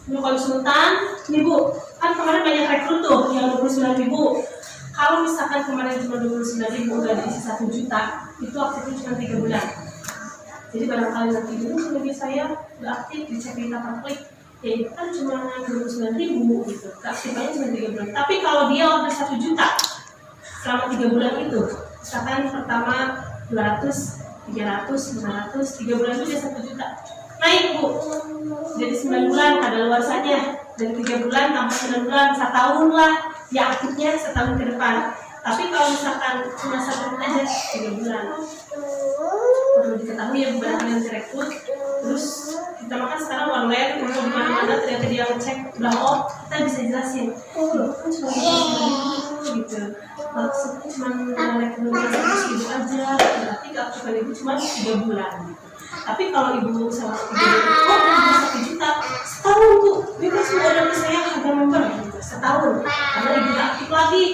ini konsultan nih Bu, kan kemarin banyak rekrut tuh yang 29.000. Kalau misalkan kemarin cuma 29.000 udah diisi 1 juta, itu aktifnya cuma 3 bulan. Jadi barangkali nanti dulu sebagai saya udah aktif dicek di tata klik, ya itu kan cuma 29.000 gitu, keaktifannya cuma 3 bulan. Tapi kalau dia order 1 juta selama 3 bulan itu, misalkan pertama 200, 300, 500, 3 bulan itu dia 1 juta. Naik Bu, jadi 9 bulan ada luasannya, dari 3 bulan tambah 9 bulan, 1 tahun lah, ya aktifnya 1 tahun ke depan. Tapi kalau misalkan cuma 1 bulan aja, 3 bulan. Perlu diketahui ya beberapa yang direkrut. Terus kita makan sekarang online, kalau di mana-mana ternyata dia ngecek, udah kita bisa jelasin. Loh, kan cuma gitu. Maksudnya cuma rekrut gitu aja, berarti keaktifan itu cuma 3 bulan gitu. Tapi kalau ibu sama 3 bulan, 1 juta, setahun tuh, bebas mau order ke saya harga member gitu, setahun, karena ibu gak aktif lagi.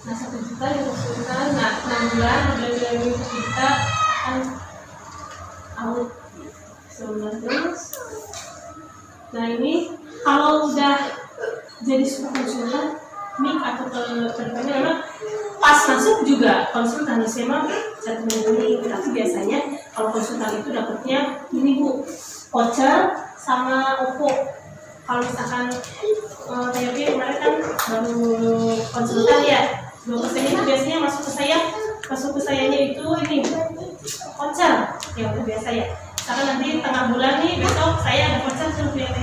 Nah 1 juta dimaksudkan, nah 6 bulan, 12 juta kan out, terus. Nah ini kalau udah jadi sudah konsultan, nik atau ke depannya memang pas masuk juga konsultan memang 1 minggu ini, tapi biasanya kalau konsultan itu dapatnya ini Bu, voucher sama OPPO. Kalau misalkan kayak kemarin kan baru konsultan ya, 2% itu biasanya masuk ke sayanya itu ini voucher yang udah biasa ya. Misalkan nanti tengah bulan nih besok saya ada voucher suruh lihat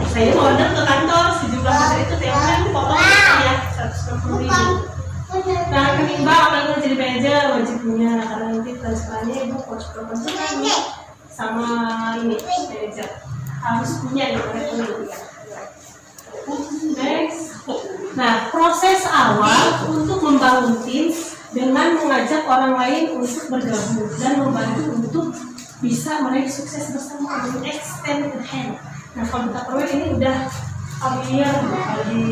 saya mau order ke kantor sejumlah voucher itu TOP potong ya 160.000. Nah, ketimbang apalagi jadi manajer wajib punya, karena nanti transferannya ibu coach konsultan sama ini manajer harus punya ya mereka ya. Next, nah proses awal untuk membangun tim dengan mengajak orang lain untuk bergabung dan membantu untuk bisa meraih sukses bersama dengan extended hand. Nah, kalau kita perlu ini udah familiar di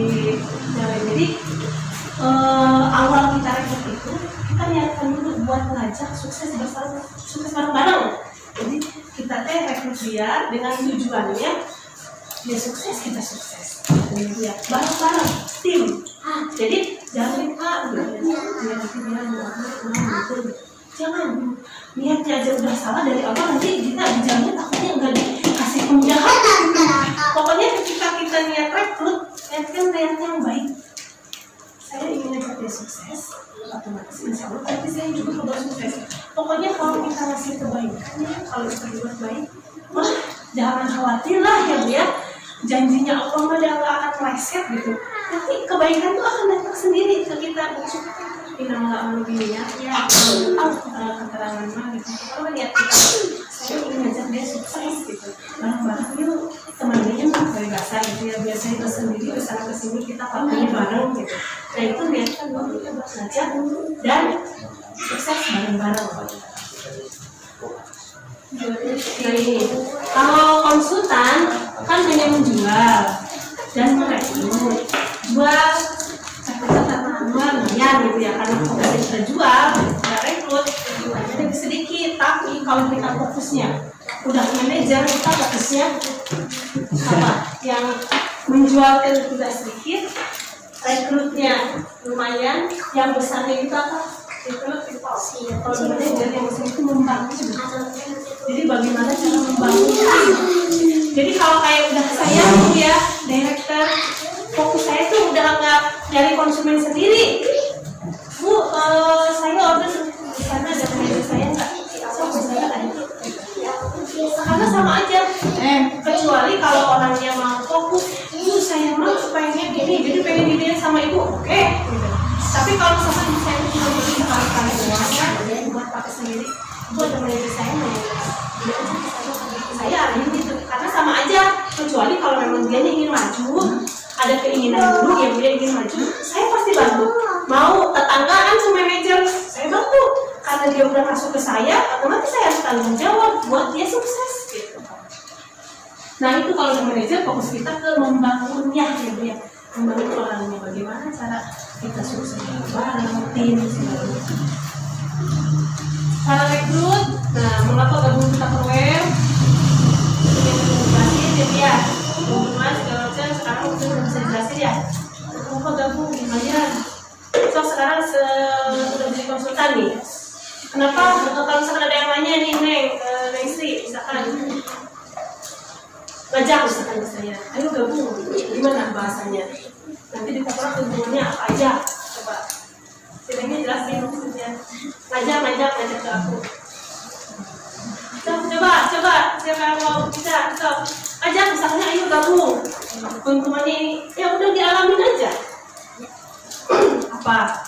jadi awal kita rekrut itu kita niatkan dulu buat ngajak sukses bersama, sukses bareng-bareng. Jadi kita rekrut dia dengan tujuannya dia sukses, kita sukses. Dia bareng-bareng tim. Jadi jangan lupa nanti dia mau jangan niatnya aja udah salah dari awal, nanti kita dijamin takutnya nggak dikasih kemudahan. Pokoknya ketika kita niat rekrut, niatkan yang baik. Saya ingin ajak dia sukses, otomatis insya Allah tapi saya juga coba sukses. Pokoknya kalau kita ngasih kebaikan, kalau kita buat baik, jangan khawatir lah ya Bu ya. Janjinya Allah mah dia nggak akan meleset gitu. Nanti kebaikan itu akan datang sendiri ke kita. Innallaha ya keterangan mah gitu. Kalau lihat kita, saya ingin ajak dia sukses gitu. Bareng-bareng yuk, temannya mah kayak bahasa gitu ya. Biasanya kita sendiri kesana kesini kita pakai bareng gitu. Nah itu lihat kan waktu kita belajar dan sukses bareng-bareng. Nah ini, kalau konsultan kan hanya menjual dan merekrut, jual lumayan gitu ya, karena fokusnya kita jual, kita rekrut, jadi sedikit. Tapi kalau kita fokusnya udah manajer, kita fokusnya apa? Yang menjual tidak sedikit, rekrutnya lumayan, yang besarnya itu apa? Rekrut kalau manajer yang besar itu membangun. Jadi bagaimana cara membangun? Jadi kalau kayak udah saya ya director, fokus saya tuh udah nggak dari konsumen sendiri. Bu, saya order di sana ada manajer saya nggak? Saya ada. Karena sama aja. kecuali kalau orangnya mau fokus, itu saya mau pengen gini, jadi pengen dilihat sama ibu, oke gitu. Tapi kalau misalkan saya cuma beli sekali-kali doang ya, buat pakai sendiri, itu ada manajer saya mau saya arahin gitu, karena sama aja. Kecuali kalau memang dia ingin maju, ada keinginan dulu yang dia ingin maju, saya pasti bantu. Mau tetanggaan sama manajer, saya bantu. Karena dia udah masuk ke saya, otomatis saya harus tanggung jawab buat dia sukses gitu. Nah itu kalau di manajer, fokus kita ke membangunnya gitu ya, membangun orangnya, bagaimana cara kita sukses bareng tim segala macam. Cara rekrut, nah mengapa gabung kita Tupperware? Yang jelasin jadi ya, hubungan segala macam. Sekarang mungkin udah bisa jelasin ya. Kenapa gabung lumayan? So sekarang sudah jadi konsultan nih. Kenapa? Kalau misalkan ada yang nanya nih Neng Sri, misalkan ngajak misalkan saya, ayo gabung, gimana bahasanya? Nanti di Tupperware hubungannya apa aja? Coba Sidangnya jelasin maksudnya. Ngajak ke aku. Coba siapa yang mau bisa? Ajak misalnya, ayo gabung. Keuntungannya ini, ya udah dialamin aja. Apa?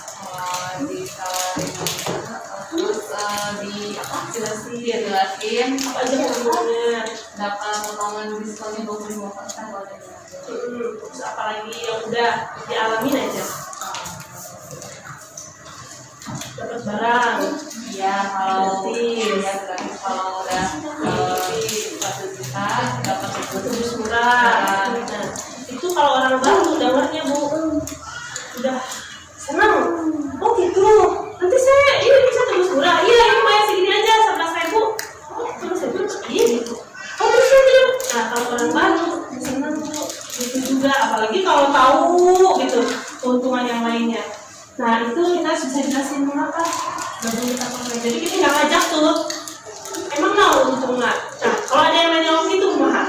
Dijelasin Apa aja keuntungannya? dapat potongan diskonnya 25% kalau ada Terus apalagi yang udah dialamin aja. Dapat barang. ya kalau Gratis. kalau udah 1 juta dapat Terus murah. Nah, itu kalau orang baru dengarnya Bu, udah senang. Oh gitu. Nanti saya ini bisa tebus murah. Iya, ini bayar segini aja 11.000. Oh, terus saya bilang iya gitu. Oh terus aja. Nah kalau orang baru senang Bu, itu juga. Apalagi kalau tahu gitu keuntungan yang lainnya. Nah itu kita bisa jelasin mengapa gabung kita pakai. Jadi kita nggak ngajak tuh. Emang mau untung nggak? Nah kalau ada yang nanya om itu mahal.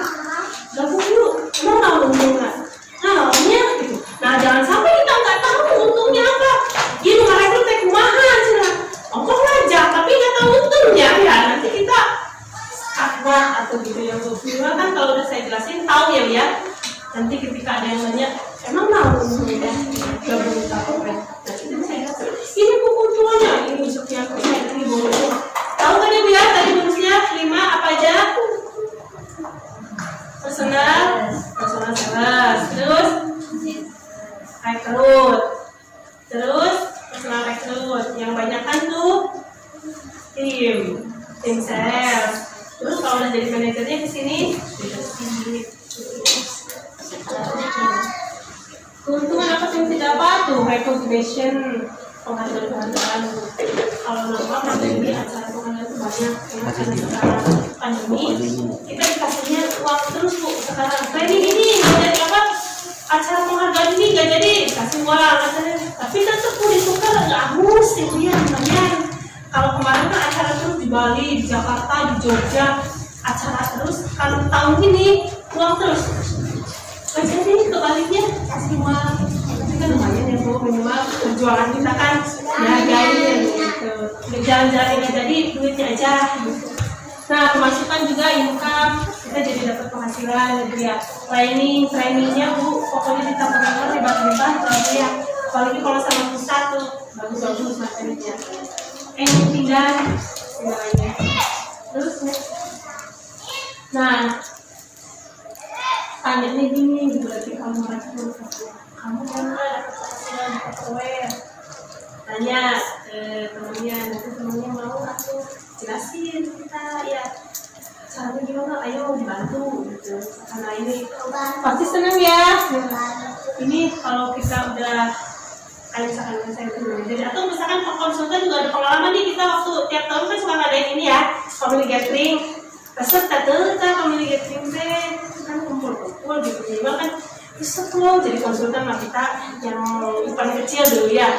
Gabung yuk. Emang mau untung nggak? Nah maunya gitu. Nah jangan sampai kita nggak tahu untungnya apa. Ini kemarin itu teh kumahan sih. Ongkos ngajak tapi nggak tahu untungnya ya. Nanti kita akbar atau gitu yang gua kan kalau udah saya jelasin tahu ya ya. Nanti ketika ada yang nanya, emang mau untungnya gabung kita pakai. Nah itu saya jelasin. Ini keuntungannya ini sekian persen ini bonusnya. Tahu kan ibu ya tadi bonusnya 5 apa aja? Personal sales, terus rekrut, terus personal rekrut. Yang banyak kan tuh tim sales. Terus kalau udah jadi manajernya ke sini, keuntungan apa sih yang didapat tuh? Recognition, penghargaan. Kalau nama pandemi acara penghargaan itu banyak. Karena sekarang pandemi, kita dikasihnya uang terus Bu. Sekarang training ini nggak jadi apa? Acara penghargaan ini nggak jadi kasih uang. Tapi tetap pun ditukar nggak hangus itu ya lumayan. Kalau kemarin kan acara terus di Bali, di Jakarta, di Jogja, acara terus. Kalau tahun ini uang terus. Jadi kebaliknya kasih uang. Tapi kan lumayan ya Bu, minimal perjuangan kita kan hargain gitu. Jalan-jalan nggak jadi duitnya aja gitu. Nah pemasukan juga income, kita jadi dapat penghasilan gitu ya. Trainingnya Bu, pokoknya ditambah-tambah hebat-hebat gitu ya. Apalagi kalau sama pusat tuh bagus-bagus materinya. Pindah segalanya. Terus nah tanya nih gini, berarti kamu rekrut, kamu kan dapat penghasilan di Tupperware. Tanya ke temennya, nanti temennya mau aku jelasin kita ya caranya gimana, ayo dibantu gitu. Karena ini pasti seneng ya. Ini kalau kita udah kayak misalkan saya itu jadi atau misalkan konsultan juga ada pengalaman nih, kita waktu tiap tahun kan suka ngadain ini ya family gathering. Peserta tuh kita family gathering kan kumpul gitu. Jadi kan besok loh jadi konsultan lah kita yang paling kecil dulu ya.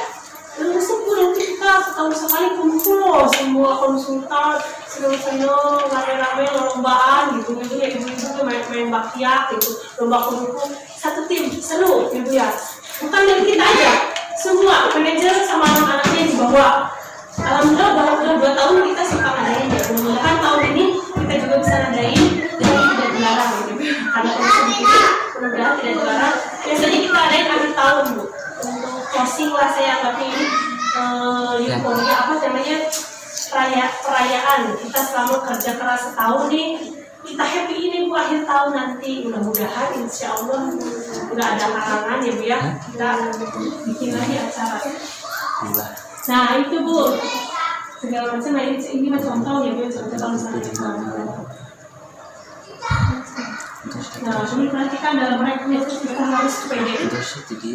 Terus nanti kita setahun sekali kumpul loh semua konsultan seneng-seneng rame-rame lombaan gitu ya, ibu-ibu main bakyak gitu, lomba kumpul satu tim seru gitu ya. Bukan dari kita aja, semua manajer sama anak-anaknya dibawa. Alhamdulillah udah 2 tahun kita suka ngadain ya. Mudah-mudahan tahun ini kita juga bisa ngadain dan tidak dilarang gitu. ada juara. Biasanya kita adain akhir tahun Bu, untuk closing lah saya anggapnya ini euforia apa namanya perayaan kita selama kerja keras setahun nih, kita happy ini Bu akhir tahun nanti, mudah-mudahan insya Allah nggak ada halangan ya Bu ya, kita bikin lagi acara. Nah itu Bu segala macam. Nah ini mah contoh ya Bu, contoh kalau misalnya kita nah, ini perhatikan dalam rekrut kita harus pede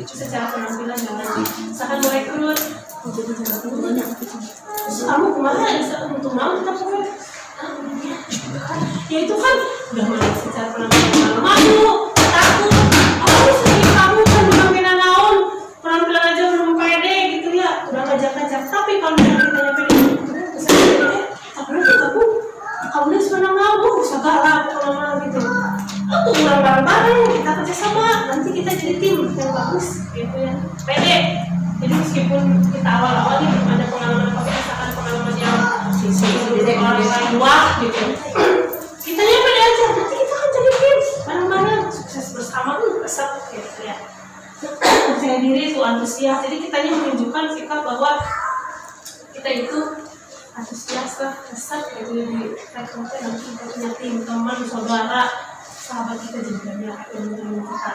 secara penampilan, jangan misalkan merekrut kamu kemana untuk mau kita pokoknya ya itu kan udah malu secara penampilan, malu takut apa sih kamu kan penampilan naon, penampilan aja belum pede gitu ya, udah ngajak-ngajak. Tapi kalau kita pede tapi kamu udah senang ngamu segala kalau gitu untuk ulang bareng-bareng kita kerjasama, nanti kita jadi tim yang bagus gitu ya, pede. Jadi meskipun kita awal-awal nih ada pengalaman apa, misalkan pengalaman yang orang lain wah gitu, kita nya pede aja, nanti kita kan jadi tim bareng-bareng sukses bersama tuh besar gitu ya. Percaya diri tuh antusias, jadi kita nya menunjukkan sikap bahwa kita itu antusias lah, besar gitu di rekrutnya, nanti kita punya tim teman saudara sahabat kita jadi banyak yang menerima kita.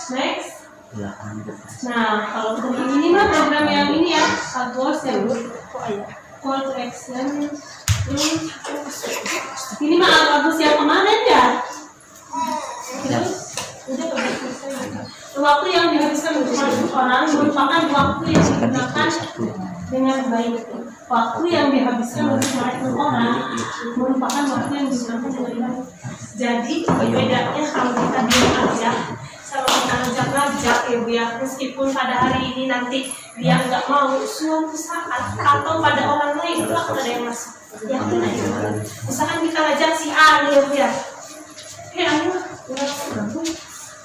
Next. Nah kalau untuk ini mah program yang ini ya, goals yang call to action. Ini mah Agustus yang kemarin ya. Udah waktu yang dihabiskan untuk orang merupakan waktu yang digunakan dengan baik. Waktu yang dihabiskan untuk merekrut orang merupakan waktu yang digunakan dengan baik. Jadi bedanya kalau kita diam aja sama kita ngajak ya Bu ya, meskipun pada hari ini nanti dia nggak mau, suatu saat atau pada orang lain itu akan ada yang masuk. Yakin aja. Misalkan kita ngajak si A nih ya Bu ya, ayo gabung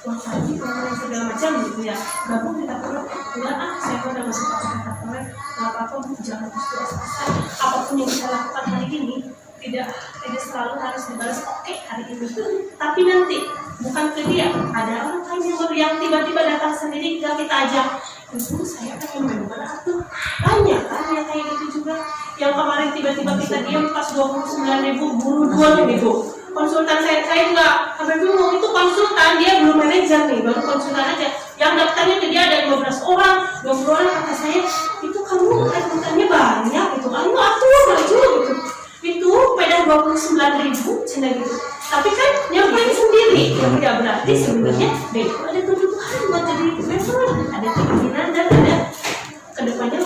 waktu segala macam gitu ya, gabung kita perlu enggak saya udah masuk kita perlu nggak apa-apa Bu, jangan putus asa. Apapun yang kita lakukan hari ini tidak selalu harus dibalas oke hari ini, tapi nanti bukan ke dia, ada orang lain yang tiba-tiba datang sendiri nggak kita ajak, itu saya pengen member tuh banyak kan yang kayak gitu juga, yang kemarin tiba-tiba kita diam pas 29.000 buru-buru gitu. Konsultan saya juga sampai bingung, itu konsultan dia belum manajer nih, baru konsultan aja, yang daftarnya ke dia ada 15 orang, 20 orang. Kata saya itu kamu konsultannya banyak gitu, ayo maju gitu, itu beda 29.000 cina gitu. Tapi kan nyampein sendiri, ya berarti sebenarnya deh ada kebutuhan buat jadi member, ada keinginan dan ada kedepannya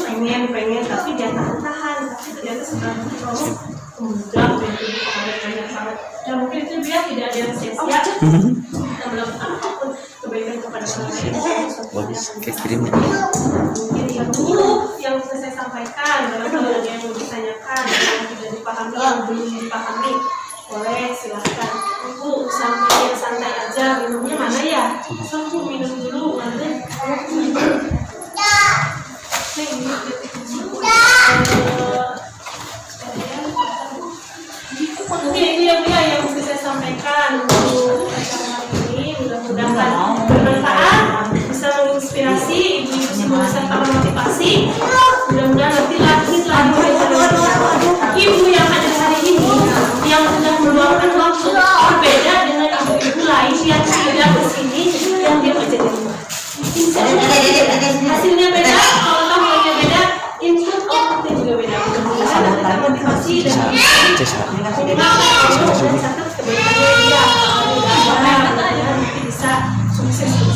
pengen tapi dia tahan, tapi ternyata setelah promo enggak begitu kemarin sangat. Dan mungkin itu dia tidak ada yang sia-sia kita melakukan apapun kebaikan kepada orang lain. Mungkin yang dulu yang bisa saya sampaikan dalam hal yang mau ditanyakan yang tidak dipahami, yang belum dipahami, boleh silahkan Bu, sambil santai aja. Minumnya mana ya? So Bu, minum dulu mana? Mungkin itu yang bisa saya sampaikan untuk acara hari ini. Mudah-mudahan bermanfaat, bisa menginspirasi ibu-ibu semua serta memotivasi. Mudah-mudahan nanti lagi ibu yang ada hari ini yang sudah meluangkan waktu berbeda dengan ibu-ibu lain yang tidak kesini, yang dia kerja di rumah. Hasilnya beda, kalau tamuannya beda, input outputnya juga beda. Mudah-mudahan kita motivasi dan catat kebaikannya dia, mudah-mudahan bisa sukses.